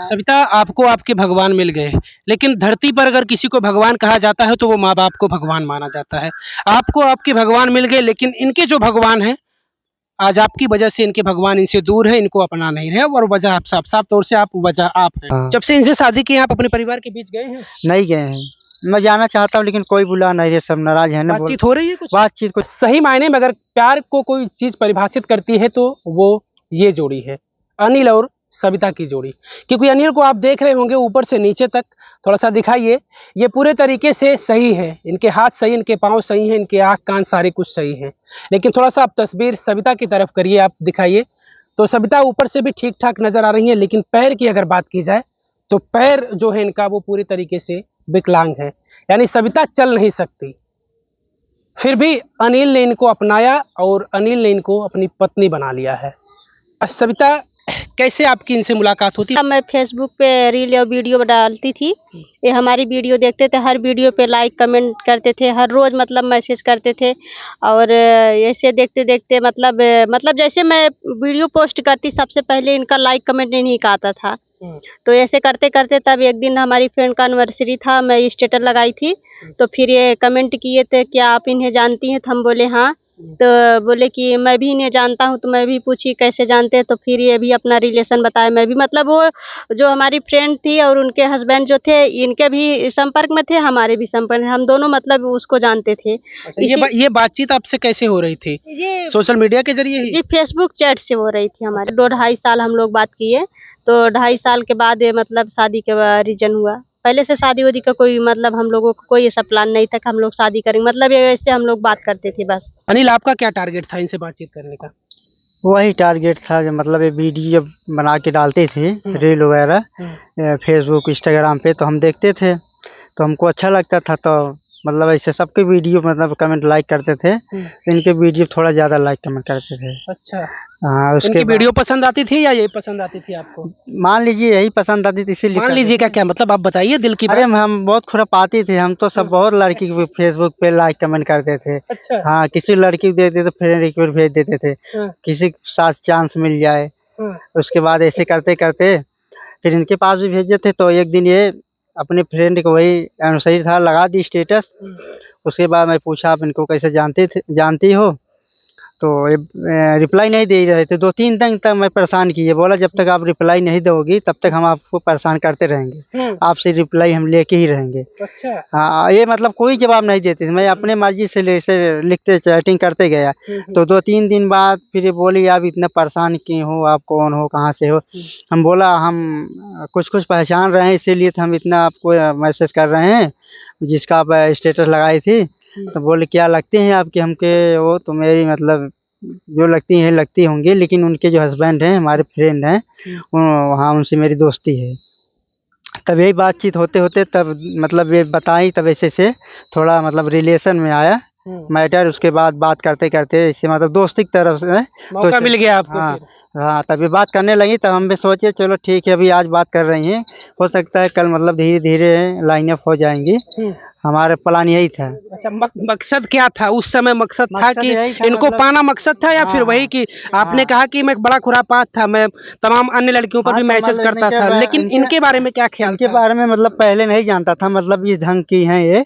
सविता, आपको आपके भगवान मिल गए, लेकिन धरती पर अगर किसी को भगवान कहा जाता है तो वो माँ बाप को भगवान माना जाता है। आपको आपके भगवान मिल गए, लेकिन इनके जो भगवान हैं, आज आपकी वजह से इनके भगवान इनसे दूर है, इनको अपना नहीं रहे, और वजह आप साफ साफ तौर से आप वजह आप हैं। हाँ। जब से इनसे शादी की आप अपने परिवार के बीच गए हैं? नहीं गए हैं। मैं जाना चाहता हूँ लेकिन कोई बुला नहीं रहे, सब नाराज है ना। बातचीत हो रही है कुछ? बातचीत कुछ सही मायने में अगर प्यार को कोई चीज परिभाषित करती है तो वो ये जोड़ी है, अनिल और सविता की जोड़ी। क्योंकि अनिल को आप देख रहे होंगे ऊपर से नीचे तक, थोड़ा सा दिखाइए, ये पूरे तरीके से सही है, इनके हाथ सही, इनके पाँव सही हैं, इनके आँख कान सारे कुछ सही हैं। लेकिन थोड़ा सा आप तस्वीर सविता की तरफ करिए, आप दिखाइए, तो सविता ऊपर से भी ठीक ठाक नजर आ रही है, लेकिन पैर की अगर बात की जाए तो पैर जो है इनका वो पूरी तरीके से विकलांग है, यानी सविता चल नहीं सकती। फिर भी अनिल ने इनको अपनाया और अनिल ने इनको अपनी पत्नी बना लिया है। सविता, कैसे आपकी इनसे मुलाकात होती? मैं फेसबुक पे रील और वीडियो डालती थी, ये हमारी वीडियो देखते थे, हर वीडियो पे लाइक कमेंट करते थे, हर रोज मतलब मैसेज करते थे। और ऐसे देखते देखते मतलब जैसे मैं वीडियो पोस्ट करती सबसे पहले इनका लाइक कमेंट नहीं आता था। तो ऐसे करते करते तब एक दिन हमारी फ्रेंड का एनिवर्सरी था, मैं स्टेटस लगाई थी, तो फिर ये कमेंट किए थे क्या आप इन्हें जानती हैं? तो हम बोले हाँ। तो बोले कि मैं भी इन्हें जानता हूँ, तो मैं भी पूछी कैसे जानते हैं, तो फिर ये भी अपना रिलेशन बताया। मैं भी मतलब वो जो हमारी फ्रेंड थी और उनके हस्बैंड जो थे, इनके भी संपर्क में थे, हमारे भी संपर्क में, हम दोनों मतलब उसको जानते थे। ये बातचीत आपसे कैसे हो रही थी? ये सोशल मीडिया के जरिए ही? जी फेसबुक चैट से हो रही थी हमारे। 2-2.5 साल हम लोग बात किए, तो 2.5 साल के बाद ये मतलब शादी का रीजन हुआ। पहले से शादी वादी का कोई मतलब हम लोगों को कोई ऐसा प्लान नहीं था कि हम लोग शादी करेंगे, मतलब ये ऐसे हम लोग बात करते थे बस। अनिल, आपका क्या टारगेट था इनसे बातचीत करने का? वही टारगेट था जो मतलब ये वीडियो बना के डालते थे रील वगैरह फेसबुक इंस्टाग्राम पे, तो हम देखते थे, तो हमको अच्छा लगता था। तो मतलब ऐसे सबके वीडियो मतलब कमेंट लाइक करते थे, तो इनके वीडियो थोड़ा ज़्यादा लाइक कमेंट करते थे। अच्छा, हाँ, उसके इनकी वीडियो पसंद आती थी या ये पसंद आती थी आपको? मान लीजिए यही पसंद आती थी, इसीलिए मान लीजिए का क्या मतलब, आप बताइए दिल की अरे बात। हम बहुत खुरापाती थे, हम तो सब बहुत लड़की को फेसबुक पे लाइक कमेंट करते थे। अच्छा। हाँ, किसी लड़की को देते तो फ्रेंड रिक्वेस्ट भेज देते थे, हाँ, किसी के साथ चांस मिल जाए। हाँ, उसके बाद ऐसे करते करते फिर इनके पास भी भेजे थे, तो एक दिन ये अपने फ्रेंड को वही सही था लगा दी स्टेटस। उसके बाद मैं पूछा आप इनको कैसे जानती हो, तो ये रिप्लाई नहीं दे रहे थे। 2-3 दिन तक मैं परेशान किए, बोला जब तक आप रिप्लाई नहीं दोगी तब तक हम आपको परेशान करते रहेंगे, आपसे रिप्लाई हम लेके ही रहेंगे। अच्छा। हाँ, ये मतलब कोई जवाब नहीं देते थे, मैं अपने मर्जी से ऐसे लिखते चैटिंग करते गया। तो 2-3 दिन बाद फिर ये बोली आप इतना परेशान क्यों हो, आप कौन हो, कहाँ से हो? हम बोला हम कुछ कुछ पहचान रहे हैं, इसीलिए तो हम इतना आपको मैसेज कर रहे हैं, जिसका आप स्टेटस लगाई थी। तो बोले क्या लगती हैं आपकी हमके? वो तो मेरी मतलब जो लगती हैं लगती होंगी, लेकिन उनके जो हस्बैंड हैं हमारे फ्रेंड हैं, वहाँ उनसे मेरी दोस्ती है। तब यही बातचीत होते होते तब मतलब ये बताई, तब ऐसे से थोड़ा मतलब रिलेशन में आया मैटर। उसके बाद बात करते करते इससे मतलब दोस्ती की तरफ से मौका मिल गया आपको? हाँ फिर हाँ, तभी बात करने लगी, तब हम भी सोचे चलो ठीक है, अभी आज बात कर रही हैं, हो सकता है कल मतलब धीरे धीरे लाइन अप हो जाएंगी। हमारा प्लान यही था। अच्छा, मकसद क्या था उस समय? मकसद था मकसद कि यही था, इनको मतलब पाना मकसद था, या फिर वही कि आपने कहा कि मैं बड़ा खुरापात था, मैं तमाम अन्य लड़कियों पर भी तो मैसेज मतलब करता था, लेकिन इनके बारे में क्या ख्याल इनके था? बारे में मतलब पहले नहीं जानता था, मतलब इस ढंग की हैं ये।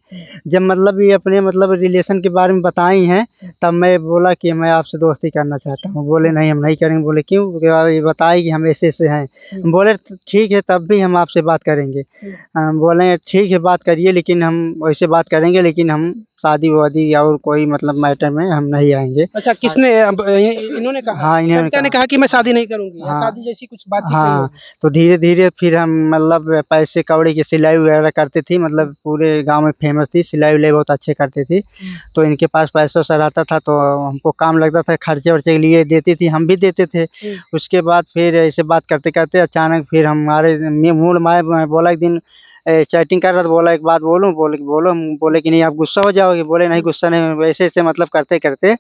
जब मतलब ये अपने मतलब रिलेशन के बारे में बताई हैं, तब मैं बोला कि मैं आपसे दोस्ती करना चाहता हूँ। बोले नहीं हम नहीं करेंगे। बोले क्यों? उसके बाद ये बताए कि हम ऐसे ऐसे हैं। हम बोले ठीक है, तब भी हम आपसे बात करेंगे। हम बोले ठीक है बात करिए, लेकिन हम वैसे बात करेंगे, लेकिन हम शादी वादी और कोई मतलब मैटर में हम नहीं आएंगे। अच्छा, किसने इन्होंने कहा? हाँ, इन्होंने सविता ने कहा कि मैं शादी नहीं करूंगी, या हाँ, शादी जैसी कुछ बातचीत नहीं हाँ, होगी? तो धीरे धीरे फिर हम मतलब पैसे कौड़ी की सिलाई वगैरह करते थे, मतलब पूरे गांव में फेमस थी, सिलाई उलाई बहुत अच्छे करते थे। तो इनके पास पैसा वैसा रहता था, तो हमको काम लगता था, खर्चे वर्चे के लिए देती थी, हम भी देते थे। उसके बाद फिर ऐसे बात करते करते अचानक फिर हमारे मूड में बोला एक दिन चैटिंग कर रहा था, बोला एक बात बोलूं? बोलो। हम बोले कि नहीं आप गुस्सा हो जाओगे। बोले नहीं गुस्सा नहीं, वैसे ऐसे मतलब करते करते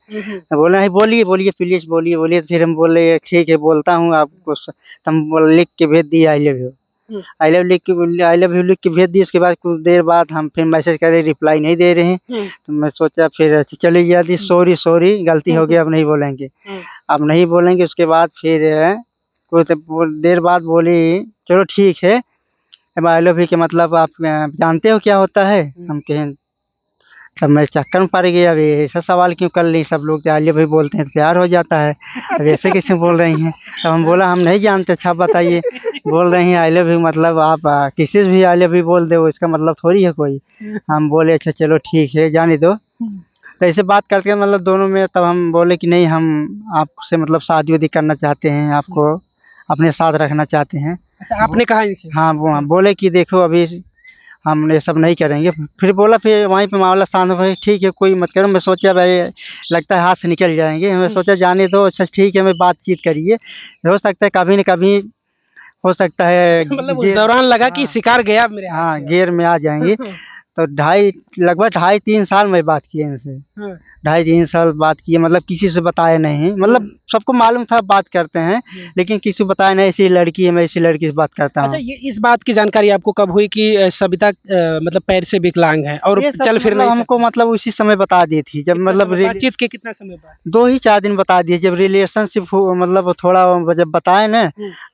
बोले नहीं बोलिए बोलिए प्लीज बोलिए बोलिए। फिर हम बोले ठीक है बोलता हूँ आपको। हम लिख के भेज दिए I love you. I love you लिख के भेज दिए। उसके बाद कुछ देर बाद हम फिर मैसेज करे, रिप्लाई नहीं दे रहे हैं। तो मैं सोचा फिर चली जाती, सॉरी सॉरी गलती हो गई, अब नहीं बोलेंगे, अब नहीं बोलेंगे। उसके बाद फिर देर बाद बोली चलो ठीक है, अब आई लव यू के मतलब आप जानते हो क्या होता है? हम कहें तब मैं चक्कर में पड़ गई, अब ऐसा सवाल क्यों कर ली, सब लोग आई लव यू बोलते हैं तो प्यार हो जाता है, अब ऐसे कैसे बोल रही हैं? तब हम बोला हम नहीं जानते, अच्छा बताइए। बोल रही हैं आई लव यू मतलब आप किसी से भी आई लव यू बोल दो, इसका मतलब थोड़ी है कोई। हम बोले अच्छा चलो ठीक है जाने दो। तो ऐसे बात करके मतलब दोनों में, तब हम बोले कि नहीं हम आपसे मतलब शादी वादी करना चाहते हैं, आपको अपने साथ रखना चाहते हैं। अच्छा, आपने कहा इनसे? हाँ वो बोले कि देखो अभी हम ये सब नहीं करेंगे। फिर बोला, फिर वहीं पे मामला शांत हो गया, ठीक है कोई मत करो। मैं सोचा भाई लगता है हाथ से निकल जाएंगे, मैं सोचा जाने दो, अच्छा ठीक है मैं बातचीत करिए, हो सकता है कभी न कभी हो सकता है मतलब उस दौरान लगा कि शिकार गया मेरे हाथ हाँ से। गेर में आ जाएंगे। तो लगभग 2.5-3 साल मैं बात किए इनसे, हाँ। 2.5-3 साल बात किए, मतलब किसी से बताया नहीं, मतलब सबको मालूम था बात करते हैं, लेकिन किसी को बताया नहीं ऐसी लड़की है, मैं इसी लड़की से बात करता अच्छा, हूँ। ये इस बात की जानकारी आपको कब हुई कि सविता मतलब पैर से विकलांग है और ये सब चल फिर मतलब नहीं हमको मतलब उसी समय बता दी थी, जब कितना मतलब समय बातचीत के कितना समय बाद? 2 ही 4 दिन बता दिए, जब रिलेशनशिप मतलब थोड़ा जब बताए ना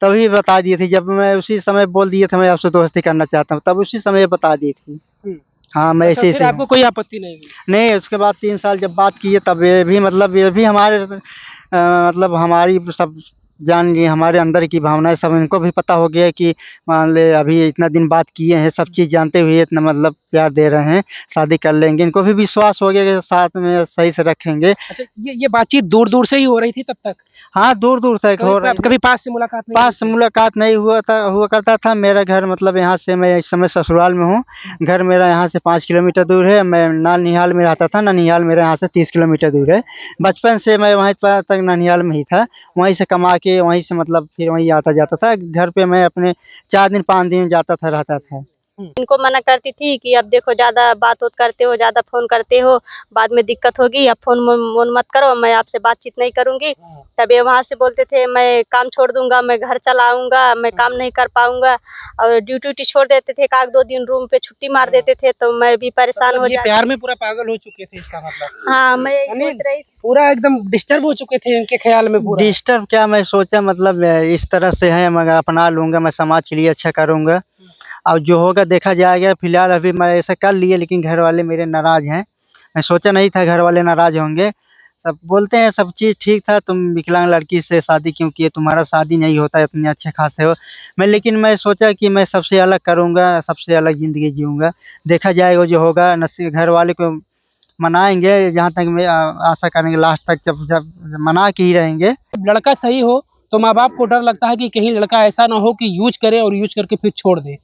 तभी बता दिए थे, जब मैं उसी समय बोल दिए थे मैं आपसे दोस्ती करना चाहता हूँ, तब उसी समय बता दी थी। हम्म। हाँ मैं अच्छा, ऐसे फिर ऐसे आपको कोई आपत्ति नहीं हुई? नहीं, उसके बाद 3 साल जब बात किए तब ये भी मतलब ये भी हमारे मतलब हमारी सब जान लिए, हमारे अंदर की भावनाएं सब इनको भी पता हो गया कि मान ले अभी इतना दिन बात किए हैं, सब चीज़ जानते हुए इतना मतलब प्यार दे रहे हैं, शादी कर लेंगे। इनको भी विश्वास हो गया कि साथ में सही से रखेंगे। अच्छा, ये बातचीत दूर दूर से ही हो रही थी तब तक? हाँ दूर दूर तक हो रही है। कभी पास से मुलाकात नहीं पास हुई थी? मुलाकात नहीं हुआ करता था। मेरा घर मतलब यहाँ से, मैं इस समय ससुराल में हूँ, घर मेरा यहाँ से 5 किलोमीटर दूर है। मैं ननिहाल में रहता था, ननिहाल मेरा यहाँ से 30 किलोमीटर दूर है। बचपन से मैं वहीं पर तक ननिहाल में ही था, वहीं से कमा के वहीं से मतलब फिर वहीं आता जाता था। घर पे मैं अपने 4 दिन 5 दिन जाता था, रहता था। इनको मना करती थी कि अब देखो ज़्यादा बात उत करते हो, ज़्यादा फ़ोन करते हो, बाद में दिक्कत होगी, अब फ़ोन मत करो, मैं आपसे बातचीत नहीं करूँगी। तब ये वहाँ से बोलते थे मैं काम छोड़ दूँगा, मैं घर चलाऊँगा, मैं काम नहीं कर पाऊँगा, और ड्यूटी छोड़ देते थे, 1-2 दिन रूम पे छुट्टी मार देते थे, तो मैं भी परेशान मतलब हो ये जाती। प्यार में पूरा पागल हो चुके थे इसका मतलब? हाँ, मैं यही यानी सोच रही थी। पूरा एकदम डिस्टर्ब हो चुके थे इनके ख्याल में पूरा। डिस्टर्ब क्या, मैं सोचा मतलब इस तरह से है, मगर अपना लूँगा, मैं समाज के लिए अच्छा करूँगा और जो होगा देखा जाएगा। फिलहाल अभी मैं ऐसा कर लिए, लेकिन घर वाले मेरे नाराज़ हैं। मैं सोचा नहीं था घर वाले नाराज़ होंगे। सब बोलते हैं सब चीज़ ठीक था, तुम विकलांग लड़की से शादी क्यों किए, तुम्हारा शादी नहीं होता, इतने अच्छे खासे हो। लेकिन मैं सोचा कि मैं सबसे अलग करूँगा, सबसे अलग ज़िंदगी जीऊँगा, देखा जाएगा जो होगा। नसीब घर वाले को मनाएंगे, जहाँ तक मैं आशा करेंगे लास्ट तक, जब जब मना के ही रहेंगे। लड़का सही हो तो माँ बाप को डर लगता है कि कहीं लड़का ऐसा ना हो कि यूज करे और यूज करके फिर छोड़ दे।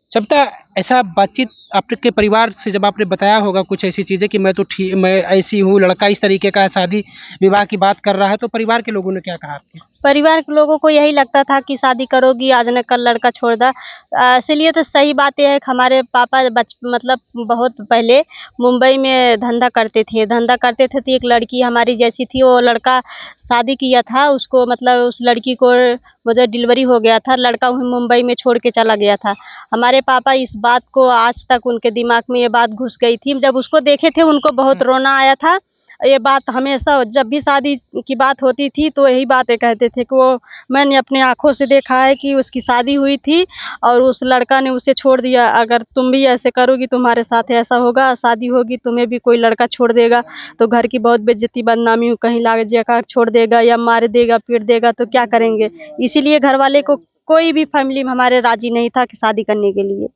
सविता, ऐसा बातचीत आपके परिवार से जब आपने बताया होगा कुछ ऐसी चीज़ें कि मैं तो ठीक, मैं ऐसी हूँ, लड़का इस तरीके का शादी विवाह की बात कर रहा है, तो परिवार के लोगों ने क्या कहा आपके? परिवार के लोगों को यही लगता था कि शादी करोगी आज न कल लड़का छोड़ दा। इसलिए तो सही बात यह है कि हमारे पापा मतलब बहुत पहले मुंबई में धंधा करते थे तो एक लड़की हमारी जैसी थी, वो लड़का शादी किया था उसको, मतलब उस लड़की को मतलब डिलीवरी हो गया था, लड़का वहीं मुंबई में छोड़ के चला गया था। हमारे पापा इस बात को आज तक उनके दिमाग में ये बात घुस गई थी, जब उसको देखे थे उनको बहुत रोना आया था। ये बात हमेशा जब भी शादी की बात होती थी तो यही बातें कहते थे कि वो मैंने अपने आँखों से देखा है कि उसकी शादी हुई थी और उस लड़का ने उसे छोड़ दिया। अगर तुम भी ऐसे करोगी तुम्हारे साथ ऐसा होगा, शादी होगी तुम्हें भी कोई लड़का छोड़ देगा तो घर की बहुत बेइज्जती बदनामी कहीं लाग जाकर छोड़ देगा या मार देगा पीट देगा तो क्या करेंगे। इसीलिए घर वाले को कोई भी फैमिली में हमारे राजी नहीं था कि शादी करने के लिए,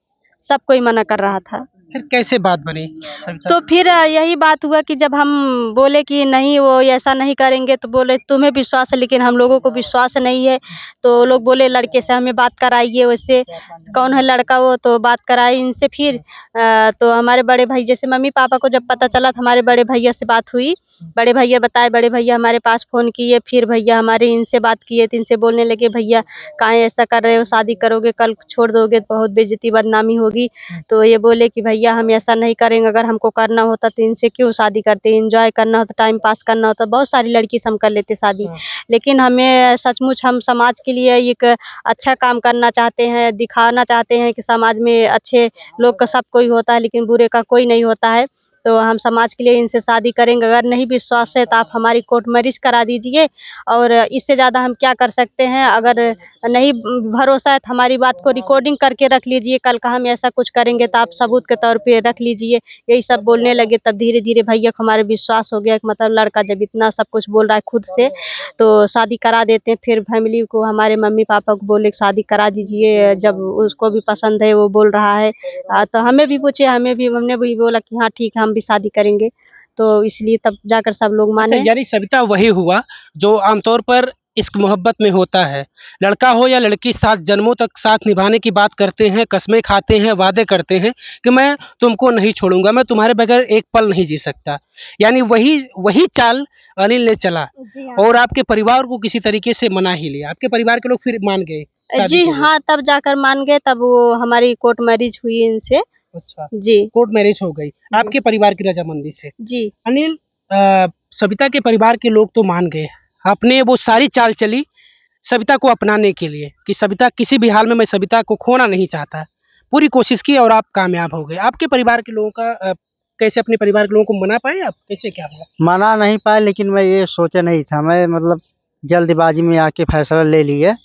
सब कोई मना कर रहा था। फिर कैसे बात बनी सविता? तो फिर यही बात हुआ कि जब हम बोले कि नहीं वो ऐसा नहीं करेंगे, तो बोले तुम्हें विश्वास है लेकिन हम लोगों को विश्वास नहीं है। तो लोग बोले लड़के से हमें बात कराइए, वैसे कौन है लड़का, वो तो बात कराई इनसे। फिर तो हमारे बड़े भाई, जैसे मम्मी पापा को जब पता चला तो हमारे बड़े भैया से बात हुई, बड़े भैया बताए, बड़े भैया हमारे पास फ़ोन किए, फिर भैया हमारे इनसे बात किए तो इनसे बोलने लगे भैया काहे ऐसा कर रहे हो, शादी करोगे कल छोड़ दोगे तो बहुत बेइज्जती बदनामी होगी। तो ये बोले कि भैया भैया हम ऐसा नहीं करेंगे, अगर हमको करना होता तो इनसे क्यों शादी करते, एंजॉय करना होता, टाइम पास करना होता, बहुत सारी लड़की से हम कर लेते शादी। लेकिन हमें सचमुच हम समाज के लिए एक अच्छा काम करना चाहते हैं, दिखाना चाहते हैं कि समाज में अच्छे लोग का सब कोई होता है लेकिन बुरे का कोई नहीं होता है। तो हम समाज के लिए इनसे शादी करेंगे। अगर नहीं विश्वास है तो आप हमारी कोर्ट मैरिज करा दीजिए, और इससे ज़्यादा हम क्या कर सकते हैं। अगर नहीं भरोसा है तो हमारी बात को रिकॉर्डिंग करके रख लीजिए, कल का हम ऐसा कुछ करेंगे तो आप सबूत के तौर पे रख लीजिए। यही सब बोलने लगे, तब धीरे धीरे भैया को हमारे विश्वास हो गया कि मतलब लड़का जब इतना सब कुछ बोल रहा है खुद से, तो शादी करा देते हैं। फिर फैमिली को, हमारे मम्मी पापा को बोले कि शादी करा दीजिए, जब उसको भी पसंद है, वो बोल रहा है। तो हमें भी पूछे, हमने भी बोला कि हाँ ठीक है, हम भी शादी करेंगे। तो इसलिए तब जाकर सब लोग माने। यानी सविता वही हुआ जो आमतौर पर इश्क मोहब्बत में होता है। लड़का हो या लड़की, साथ जन्मों तक साथ निभाने की बात करते हैं, कस्में खाते हैं, वादे करते हैं कि मैं तुमको नहीं छोड़ूंगा, मैं तुम्हारे बगैर एक पल नहीं जी सकता। यानी वही वही चाल अनिल ने चला जी हाँ। और आपके परिवार को किसी तरीके से मना ही लिया। आपके परिवार के लोग फिर मान गए शादी जी के लिए? हाँ, तब जाकर मान गए, तब वो हमारी कोर्ट मैरिज हुई इनसे। अच्छा, जी कोर्ट मैरिज हो गई आपके परिवार की रजामंदी से। जी अनिल, सविता के परिवार के लोग तो मान गए, आपने वो सारी चाल चली सविता को अपनाने के लिए कि सविता किसी भी हाल में, मैं सविता को खोना नहीं चाहता, पूरी कोशिश की और आप कामयाब हो गए। आपके परिवार के लोगों का कैसे, अपने परिवार के लोगों को मना पाए आप, कैसे क्या हुआ? मना नहीं पाया, लेकिन मैं ये सोचा नहीं था, मैं मतलब जल्दबाजी में आके फैसला ले लिया।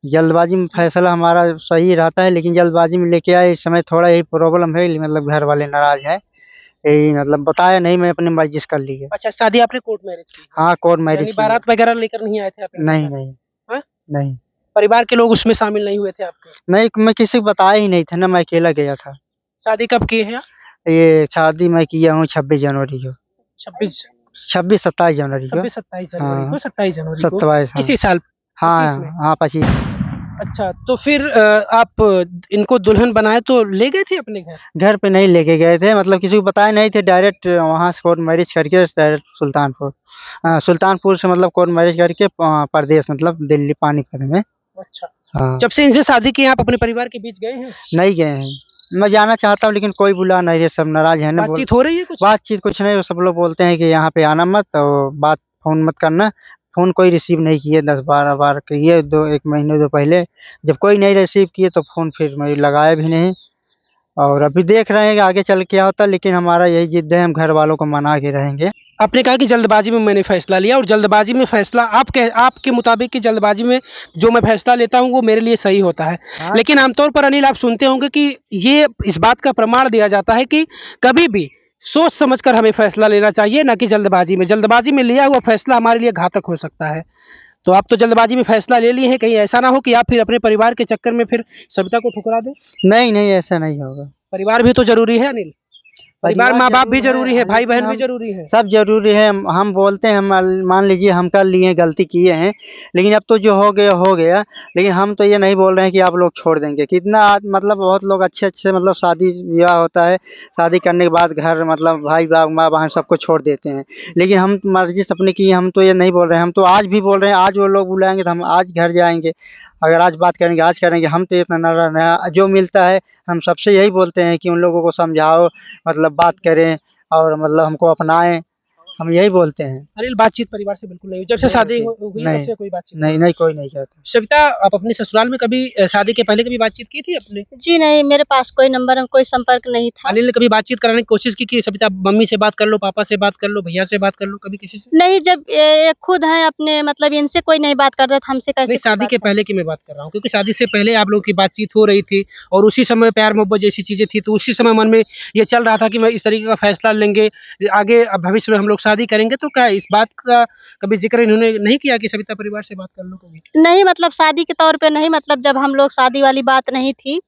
जल्दबाजी में फैसला हमारा सही रहता है, लेकिन जल्दबाजी में लेके आए, इस समय थोड़ा यही प्रॉब्लम है, मतलब घर वाले नाराज है, यही मतलब बताया नहीं, मैं अपनी मर्जी से कर ली है। अच्छा, शादी आपने कोर्ट मैरिज की? हाँ, कोर्ट यानी मैरिज की है। बारात वगैरह लेकर नहीं आए थे आप? नहीं नहीं हाँ? नहीं परिवार के लोग उसमें शामिल नहीं हुए थे आपके? नहीं, मैं किसी को बताया ही नहीं था ना, मैं अकेला गया था। शादी कब की है? ये शादी मैं किया हूँ 26 जनवरी को, 26, 27 जनवरी को। 27 जनवरी हाँ, को, 27 जनवरी को 27, हाँ। इसी साल 25 में। हाँ हाँ, 25। अच्छा, तो फिर आप इनको दुल्हन बनाए तो ले गए थे अपने घर? घर पे नहीं लेके गए थे, मतलब किसी को बताए नहीं थे, डायरेक्ट वहाँ से कोर्ट मैरिज करके डायरेक्ट सुल्तानपुर, सुल्तानपुर से मतलब कोर्ट मैरिज करके प्रदेश मतलब दिल्ली पानीपत में। अच्छा, हाँ, जब से इनसे शादी की आप अपने परिवार के बीच गए हैं? नहीं गए हैं। मैं जाना चाहता हूँ लेकिन कोई बुला नहीं रहे, सब नाराज है ना। बातचीत हो रही है कुछ? बातचीत कुछ नहीं, वो सब लोग बोलते हैं कि यहाँ पे आना मत, और बात फोन मत करना। फोन कोई रिसीव नहीं किए, 10-12 बार किए, 1 महीने दो पहले। जब कोई नहीं रिसीव किए तो फोन फिर मैं लगाया भी नहीं। और अभी देख रहे हैं कि आगे चल क्या होता है, लेकिन हमारा यही जिद है, हम घर वालों को मना के रहेंगे। आपने कहा कि जल्दबाजी में मैंने फैसला लिया, और जल्दबाजी में फैसला आपके मुताबिक कि जल्दबाजी में जो मैं फैसला लेता हूँ वो मेरे लिए सही होता है। हाँ। लेकिन आमतौर पर अनिल, आप सुनते होंगे कि ये इस बात का प्रमाण दिया जाता है कि कभी भी सोच समझकर हमें फैसला लेना चाहिए, ना कि जल्दबाजी में। जल्दबाजी में लिया हुआ फैसला हमारे लिए घातक हो सकता है। तो आप तो जल्दबाजी में फैसला ले लिए हैं, कहीं ऐसा ना हो कि आप फिर अपने परिवार के चक्कर में फिर सविता को ठुकरा दें? नहीं नहीं, ऐसा नहीं होगा। परिवार भी तो जरूरी है अनिल, परिवार माँ बाप भी जरूरी है, भाई लेकिन बहन भी हम जरूरी है। सब जरूरी है। हम बोलते हैं, हम मान लीजिए हम कर लिए, गलती किए हैं, लेकिन अब तो जो हो गया हो गया। लेकिन हम तो ये नहीं बोल रहे हैं कि आप लोग छोड़ देंगे। कितना मतलब बहुत लोग अच्छे अच्छे मतलब शादी ब्याह होता है, शादी करने के बाद घर मतलब भाई बाप माँ बहन सबको छोड़ देते हैं। लेकिन हम मर्जी से अपनी की, हम तो ये नहीं बोल रहे हैं, हम तो आज भी बोल रहे हैं, आज वो लोग बुलाएंगे तो हम आज घर जाएंगे। अगर आज बात करेंगे आज करेंगे, हम तो इतना न जो मिलता है हम सबसे यही बोलते हैं कि उन लोगों को समझाओ, मतलब बात करें और मतलब हमको अपनाएं, हम यही बोलते हैं। अनिल, बातचीत परिवार से बिल्कुल नहीं हुई? जब से शादी हुई तब नहीं से कोई बातचीत नहीं नहीं, कोई नहीं कहता। सविता, आप अपने ससुराल में कभी शादी के पहले कभी बातचीत की थी अपने? जी नहीं, मेरे पास कोई नंबर, कोई संपर्क नहीं था। अनिल ने कभी बातचीत कराने की कोशिश की कि सविता मम्मी से बात कर लो, पापा से बात कर लो, भैया से बात कर लो, कभी किसी से? नहीं, जब ये खुद हैं अपने, मतलब इनसे कोई नहीं बात करता था, हमसे कैसे नहीं, कोई शादी बात के करें? पहले की मैं बात कर रहा हूँ, क्योंकि शादी से पहले आप लोगों की बातचीत हो रही थी और उसी समय प्यार मोहब्बत जैसी चीजें थी, तो उसी समय मन में ये चल रहा था कि मैं इस तरीके का फैसला लेंगे, आगे भविष्य में हम लोग शादी करेंगे। तो क्या इस बात का कभी जिक्र इन्होंने नहीं किया कि सविता परिवार से बात कर लो कभी? नहीं, मतलब शादी के तौर पे नहीं, मतलब जब हम लोग शादी वाली बात नहीं थी,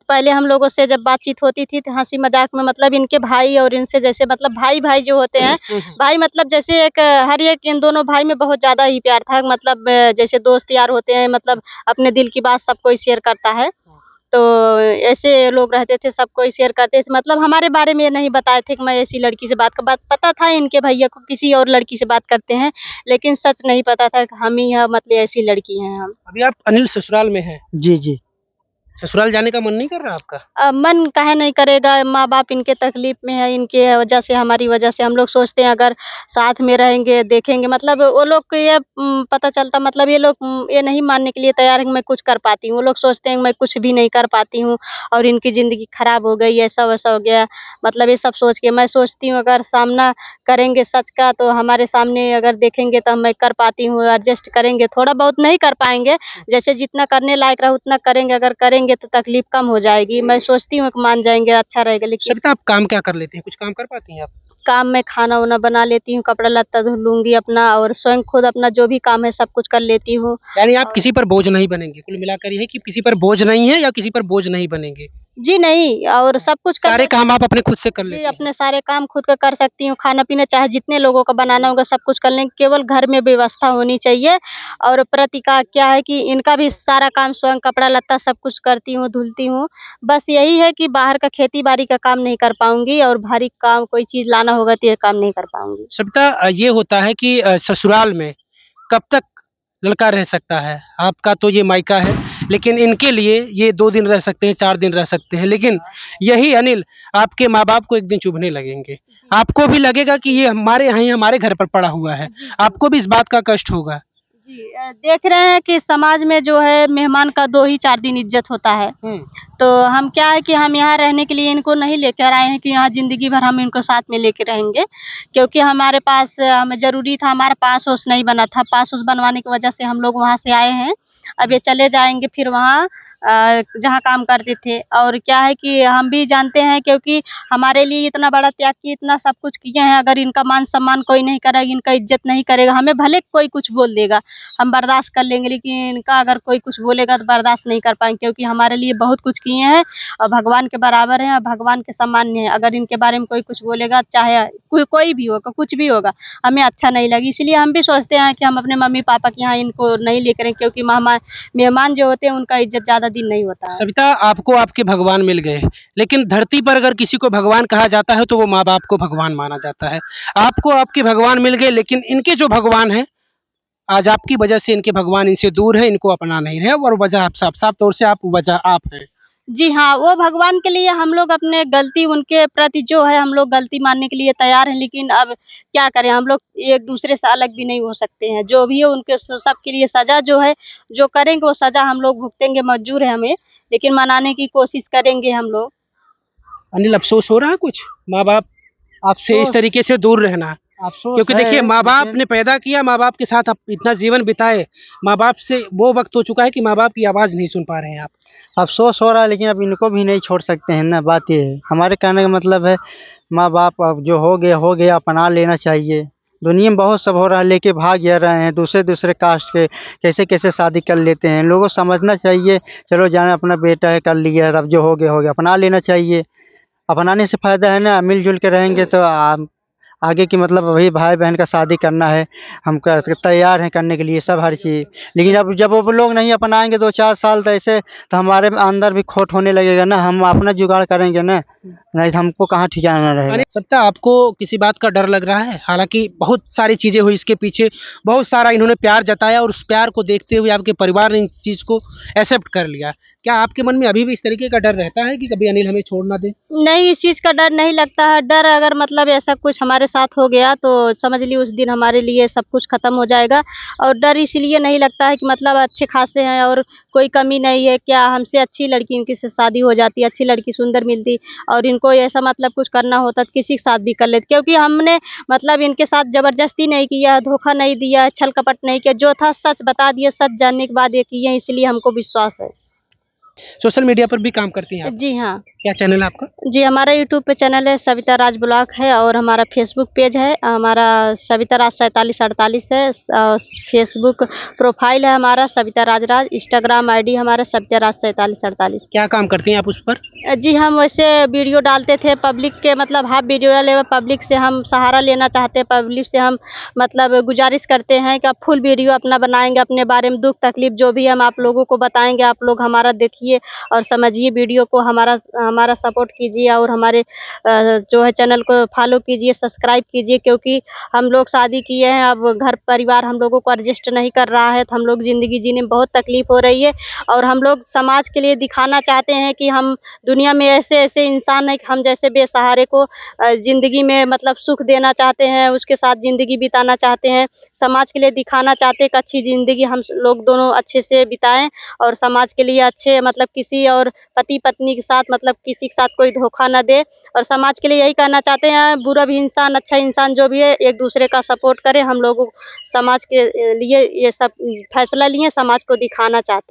पहले हम लोगों से जब बातचीत होती थी तो हँसी मजाक में, मतलब इनके भाई और इनसे जैसे मतलब भाई भाई जो होते हैं, भाई मतलब जैसे एक हर एक, इन दोनों भाई में बहुत ज़्यादा ही प्यार था, मतलब जैसे दोस्त यार होते हैं, मतलब अपने दिल की बात सब कोई शेयर करता है। तो ऐसे लोग रहते थे, सब कोई शेयर करते थे, मतलब हमारे बारे में ये नहीं बताए थे कि मैं ऐसी लड़की से बात पता था इनके भैया को किसी और लड़की से बात करते हैं, लेकिन सच नहीं पता था कि हम ही हैं, मतलब ऐसी लड़की हैं हम। अभी आप अनिल ससुराल में हैं, जी जी। ससुराल जाने का मन नहीं कर रहा आपका? मन काहे नहीं करेगा, माँ बाप इनके तकलीफ में है, इनके वजह से हमारी वजह से हम लोग सोचते हैं अगर साथ में रहेंगे देखेंगे, मतलब वो लोग को ये पता चलता, मतलब ये लोग ये नहीं मानने के लिए तैयार है कि मैं कुछ कर पाती हूँ। वो लोग सोचते हैं कि मैं कुछ भी नहीं कर पाती हूँ और इनकी ज़िंदगी खराब हो गई, ऐसा वैसा हो गया, मतलब ये सब सोच के मैं सोचती हूँ अगर सामना करेंगे सच का तो हमारे सामने अगर देखेंगे तो मैं कर पाती हूँ, एडजस्ट करेंगे, थोड़ा बहुत नहीं कर पाएंगे, जैसे जितना करने लायक रहा उतना करेंगे, अगर करेंगे तो तकलीफ कम हो जाएगी। मैं सोचती हूँ कि मान जाएंगे, अच्छा रहेगा। लेकिन सविता, आप काम क्या कर लेती हैं? कुछ काम कर पाती हैं आप? काम में खाना वाना बना लेती हूँ, कपड़ा लत्ता धुल लूंगी अपना, और स्वयं खुद अपना जो भी काम है सब कुछ कर लेती हूँ। यानी आप किसी पर बोझ नहीं बनेंगे, कुल मिलाकर ये है कि किसी पर बोझ नहीं है या किसी पर बोझ नहीं बनेंगे। जी नहीं, और सब कुछ कर सारे काम आप अपने खुद से कर जी, लेते हैं। अपने सारे काम खुद का कर सकती हूँ, खाना पीना चाहे जितने लोगों का बनाना होगा सब कुछ कर लेंगे, केवल घर में व्यवस्था होनी चाहिए। और प्रतिका क्या है कि इनका भी सारा काम स्वयं कपड़ा लत्ता सब कुछ करती हूँ, धुलती हूँ। बस यही है कि बाहर का खेती बाड़ी का काम नहीं कर पाऊंगी और भारी काम कोई चीज़ लाना होगा तो ये काम नहीं कर पाऊंगी। सविता, ये होता है कि ससुराल में कब तक लड़का रह सकता है? आपका तो ये मायका है, लेकिन इनके लिए ये 2 दिन रह सकते हैं, 4 दिन रह सकते हैं, लेकिन यही अनिल आपके माँ बाप को एक दिन चुभने लगेंगे। आपको भी लगेगा कि ये हमारे यहाँ ही हमारे घर पर पड़ा हुआ है, आपको भी इस बात का कष्ट होगा। जी, देख रहे हैं कि समाज में जो है मेहमान का 2 ही 4 दिन इज्जत होता है। तो हम क्या है कि हम यहाँ रहने के लिए इनको नहीं लेकर आए हैं कि यहाँ ज़िंदगी भर हम इनको साथ में लेके रहेंगे, क्योंकि हमारे पास हमें ज़रूरी था, हमारा पास-उस नहीं बना था। पास-उस बनवाने की वजह से हम लोग वहाँ से आए हैं। अब ये चले जाएँगे फिर वहाँ जहाँ काम करते थे। और क्या है कि हम भी जानते हैं, क्योंकि हमारे लिए इतना बड़ा त्याग किए, इतना सब कुछ किए हैं, अगर इनका मान-सम्मान कोई नहीं करेगा, इनका इज़्ज़त नहीं करेगा, हमें भले कोई कुछ बोल देगा, हम बर्दाश्त कर लेंगे, लेकिन इनका अगर कोई कुछ बोलेगा तो बर्दाश्त नहीं कर पाएँगे, क्योंकि हमारे लिए बहुत कुछ किए हैं और भगवान के बराबर हैं और भगवान के सामान्य हैं। अगर इनके बारे में कोई कुछ बोलेगा, चाहे कोई भी होगा, कुछ भी होगा, हमें अच्छा नहीं लगी। इसलिए हम भी सोचते हैं कि हम अपने मम्मी-पापा के यहाँ इनको नहीं लेकर आएँ, क्योंकि मेहमान जो होते हैं उनका इज़्ज़त ज़्यादा दिन नहीं होता है। सविता, आपको आपके भगवान मिल गए, लेकिन धरती पर अगर किसी को भगवान कहा जाता है तो वो माँ बाप को भगवान माना जाता है। आपको आपके भगवान मिल गए, लेकिन इनके जो भगवान हैं, आज आपकी वजह से इनके भगवान इनसे दूर है, इनको अपना नहीं रहे, और वजह आप साफ साफ तौर से आप वजह आप हैं। जी हाँ, वो भगवान के लिए हम लोग अपने गलती उनके प्रति जो है हम लोग गलती मानने के लिए तैयार हैं, लेकिन अब क्या करें, हम लोग एक-दूसरे से अलग भी नहीं हो सकते हैं। जो भी है उनके सबके लिए सज़ा जो है, जो करेंगे वो सज़ा हम लोग भुगतेंगे, मंज़ूर है हमें, लेकिन मनाने की कोशिश करेंगे हम लोग। अनिल, अफ़सोस हो रहा है कुछ? माँ-बाप आपसे इस तरीके से दूर रहना? अफसोस क्योंकि है, देखिए, माँ-बाप लेकिन ने पैदा किया, माँ-बाप के साथ आप इतना जीवन बिताए, माँ-बाप से वो वक़्त हो चुका है कि माँ-बाप की आवाज़ नहीं सुन पा रहे हैं आप। अफसोस हो रहा है, लेकिन अब इनको भी नहीं छोड़ सकते हैं ना, बात ये है। हमारे कहने का मतलब है माँ बाप अब जो हो गया अपना लेना चाहिए। दुनिया में बहुत सब हो रहा है, लेके भाग जा रहे हैं दूसरे दूसरे कास्ट के, कैसे कैसे शादी कर लेते हैं। लोगों को समझना चाहिए, चलो जाने अपना बेटा है कर लिया, अब जो हो गया अपना लेना चाहिए। अपनाने से फ़ायदा है ना, मिलजुल के रहेंगे तो आगे की मतलब वही भाई बहन का शादी करना है, हम तैयार हैं करने के लिए सब हर चीज़। लेकिन अब जब वो लोग नहीं अपनाएंगे 2-4 साल तो ऐसे, तो हमारे अंदर भी खोट होने लगेगा ना, हम अपना जुगाड़ करेंगे ना, नहीं तो हमको कहाँ ठिकाना रहेगा। अरे सत्ता, आपको किसी बात का डर लग रहा है? हालांकि बहुत सारी चीजें हुई इसके पीछे, बहुत सारा इन्होंने प्यार जताया और उस प्यार को देखते हुए आपके परिवार ने इस चीज को एक्सेप्ट कर लिया। क्या आपके मन में अभी भी इस तरीके का डर रहता है कि कभी अनिल हमें छोड़ ना दे? नहीं, इस चीज़ का डर नहीं लगता है। डर अगर मतलब ऐसा कुछ हमारे साथ हो गया तो समझ लीजिए उस दिन हमारे लिए सब कुछ ख़त्म हो जाएगा। और डर इसलिए नहीं लगता है कि मतलब अच्छे खासे हैं और कोई कमी नहीं है, क्या हमसे अच्छी लड़की इनकी से शादी हो जाती, अच्छी लड़की सुंदर मिलती और इनको ऐसा मतलब कुछ करना होता तो किसी के साथ भी कर लेते, क्योंकि हमने मतलब इनके साथ ज़बरदस्ती नहीं किया, धोखा नहीं दिया, छल कपट नहीं किया, जो था सच बता दिया, सच जानने के बाद ये किए हैं, इसलिए हमको विश्वास है। सोशल मीडिया पर भी काम करती हैं आप? जी हाँ। क्या चैनल है आपका? जी, हमारा यूट्यूब पे चैनल है सविता राज ब्लॉग है, और हमारा फेसबुक पेज है हमारा सविता राज 4748 है, फेसबुक प्रोफाइल है हमारा सविता राज, इंस्टाग्राम आईडी हमारा सविता राज 4748। क्या काम करती हैं आप उस पर? जी, हम वैसे वीडियो डालते थे पब्लिक के, मतलब हाफ वीडियो डाले, पब्लिक से हम सहारा लेना चाहते हैं, पब्लिक से हम मतलब गुजारिश करते हैं कि आप फुल वीडियो अपना बनाएंगे, अपने बारे में दुख तकलीफ जो भी हम आप लोगों को बताएंगे, आप लोग हमारा देखिए। देखिए और समझिए वीडियो को, हमारा सपोर्ट कीजिए और हमारे जो है चैनल को फॉलो कीजिए, सब्सक्राइब कीजिए, क्योंकि हम लोग शादी किए हैं, अब घर परिवार हम लोगों को एडजस्ट नहीं कर रहा है, तो हम लोग ज़िंदगी जीने में बहुत तकलीफ़ हो रही है और हम लोग समाज के लिए दिखाना चाहते हैं कि हम दुनिया में ऐसे इंसान हैं कि हम जैसे बेसहारे को ज़िंदगी में मतलब सुख देना चाहते हैं, उसके साथ ज़िंदगी बिताना चाहते हैं, समाज के लिए दिखाना चाहते हैं कि अच्छी ज़िंदगी हम लोग दोनों अच्छे से बिताएं और समाज के लिए अच्छे मतलब किसी और पति पत्नी के साथ मतलब किसी के साथ कोई धोखा न दे और समाज के लिए यही कहना चाहते हैं, बुरा भी इंसान अच्छा इंसान जो भी है एक दूसरे का सपोर्ट करे। हम लोग समाज के लिए ये सब फैसला लिए, समाज को दिखाना चाहते हैं।